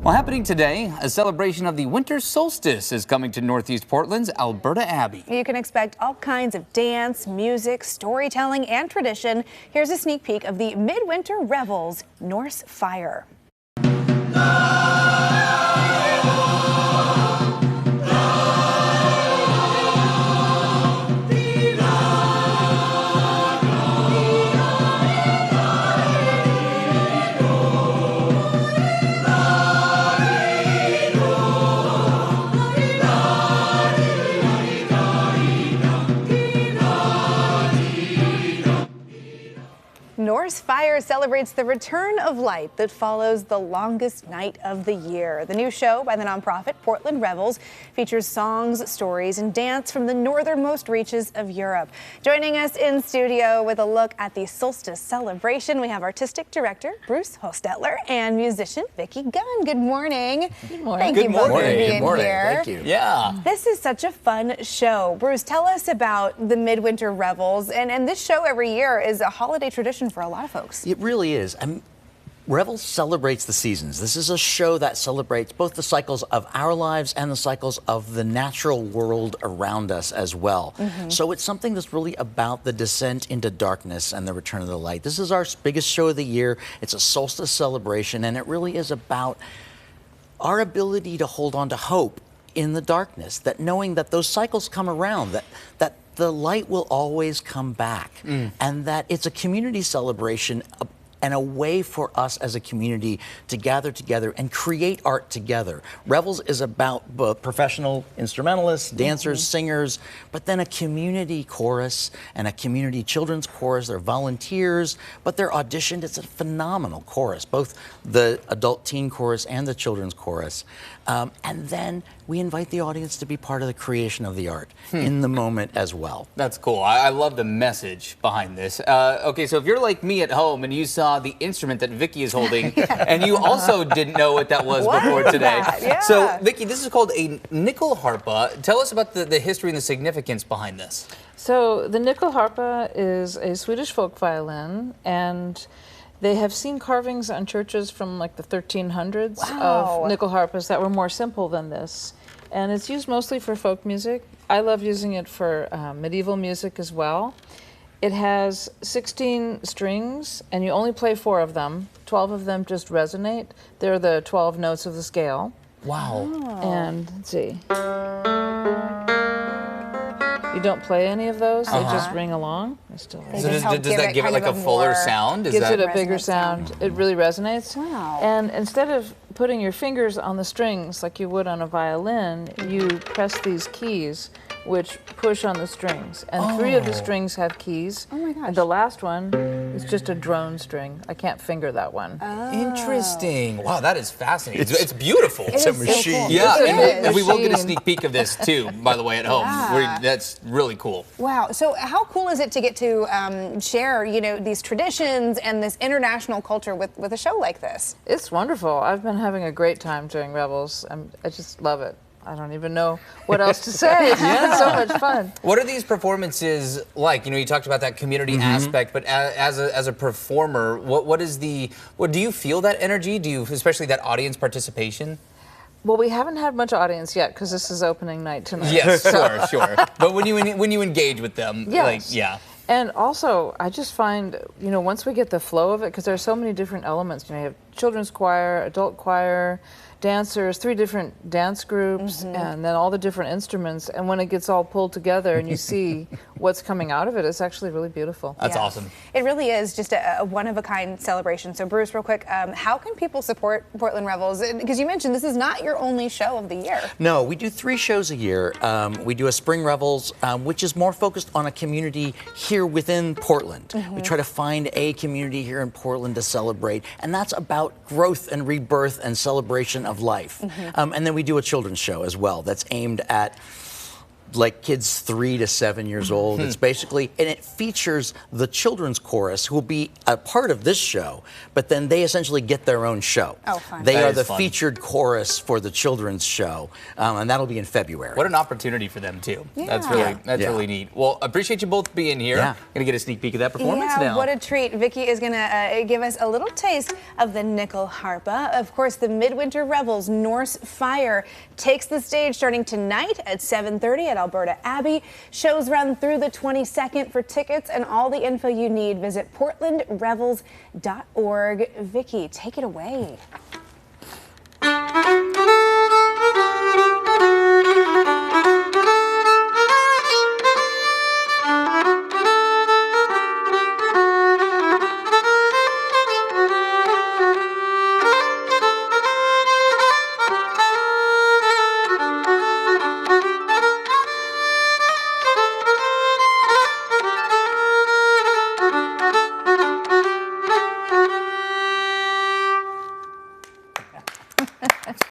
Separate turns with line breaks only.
Well, happening today, a celebration of the Winter Solstice is coming to Northeast Portland's Alberta Abbey.
You can expect all kinds of dance, music, storytelling, and tradition. Here's a sneak peek of the Midwinter Revels, Norse Fire. Norse Fire celebrates the return of light that follows the longest night of the year. The new show by the nonprofit Portland Revels features songs, stories, and dance from the northernmost reaches of Europe. Joining us in studio with a look at the solstice celebration, we have artistic director Bruce Hostetler and musician Vicki Gunn. Good morning.
Good morning.
Thank you both for being
Good morning.
here.
Thank you. Yeah.
This is such a fun show. Bruce, tell us about the Midwinter Revels. And this show every year is a holiday tradition for a lot of folks.
It really is. Revels celebrates the seasons. This is a show that celebrates both the cycles of our lives and the cycles of the natural world around us as well. So it's something that's really about the descent into darkness and the return of the light. This is our biggest show of the year. It's a solstice celebration, and it really is about our ability to hold on to hope in the darkness, that knowing that those cycles come around, that the light will always come back, and that it's a community celebration and a way for us as a community to gather together and create art together. Revels is about both professional instrumentalists, dancers, singers, but then a community chorus and a community children's chorus. They're volunteers, but they're auditioned. It's a phenomenal chorus, both the adult teen chorus and the children's chorus. And then we invite the audience to be part of the creation of the art in the moment as well.
That's cool. I love the message behind this. Okay, so if you're like me at home and you saw the instrument that Vicki is holding, and you also didn't know what that was before today.
Yeah.
So, Vicki, this is called a nickel harpa. Tell us about the history and the significance behind this.
So the nickel harpa is a Swedish folk violin, and they have seen carvings on churches from like the 1300s of nickel harpas that were more simple than this. And it's used mostly for folk music. I love using it for medieval music as well. It has 16 strings, and you only play 4 of them. 12 of them just resonate. They're the 12 notes of the scale.
Wow.
And let's see. You don't play any of those, they just ring along.
So does that give it like a fuller sound?
Gives it a bigger sound. It really resonates.
Wow.
And instead of putting your fingers on the strings like you would on a violin, you press these keys which push on the strings. And 3 of the strings have keys. Oh my gosh. And the last one is just a drone string. I can't finger that one.
Interesting. Wow, that is fascinating. It's beautiful.
It's a machine.
So cool.
Yeah, and we will get a sneak peek of this too, by the way, at home. That's really cool.
Wow. So how cool is it to get to share, these traditions and this international culture with a show like this?
It's wonderful. I've been having a great time during Revels. I just love it. I don't even know what else to say. It's been so much fun.
What are these performances like? You talked about that community aspect, but as a performer, what do you feel that energy? Do you, especially that audience participation?
Well, we haven't had much audience yet because this is opening night tonight.
Yes, sure. But when you engage with them,
yes. And also, I just find, once we get the flow of it, because there are so many different elements. You have children's choir, adult choir, dancers, 3 different dance groups, and then all the different instruments. And when it gets all pulled together and you see what's coming out of it, it's actually really beautiful.
That's awesome.
It really is just a one-of-a-kind celebration. So Bruce, real quick, how can people support Portland Revels? Because you mentioned this is not your only show of the year.
No, we do 3 shows a year. We do a Spring Revels, which is more focused on a community here within Portland. We try to find a community here in Portland to celebrate, and that's about growth and rebirth and celebration of life. And then we do a children's show as well that's aimed at like kids 3 to 7 years old. It's basically, and it features the children's chorus who will be a part of this show, but then they essentially get their own show.
Oh, fun.
They
That
are
is
the
fun.
featured chorus for the children's show, and that'll be in February.
What an opportunity for them too. That's
Yeah.
really neat. Well, appreciate you both being here.
Yeah.
Gonna get a sneak peek of that performance now.
What a treat. Vicki is going to give us a little taste of the nickel harpa. Of course, the Midwinter Revels Norse Fire takes the stage starting tonight at 7:30 at Alberta Abbey. Shows run through the 22nd. For tickets and all the info you need, visit portlandrevels.org. Vicki, take it away.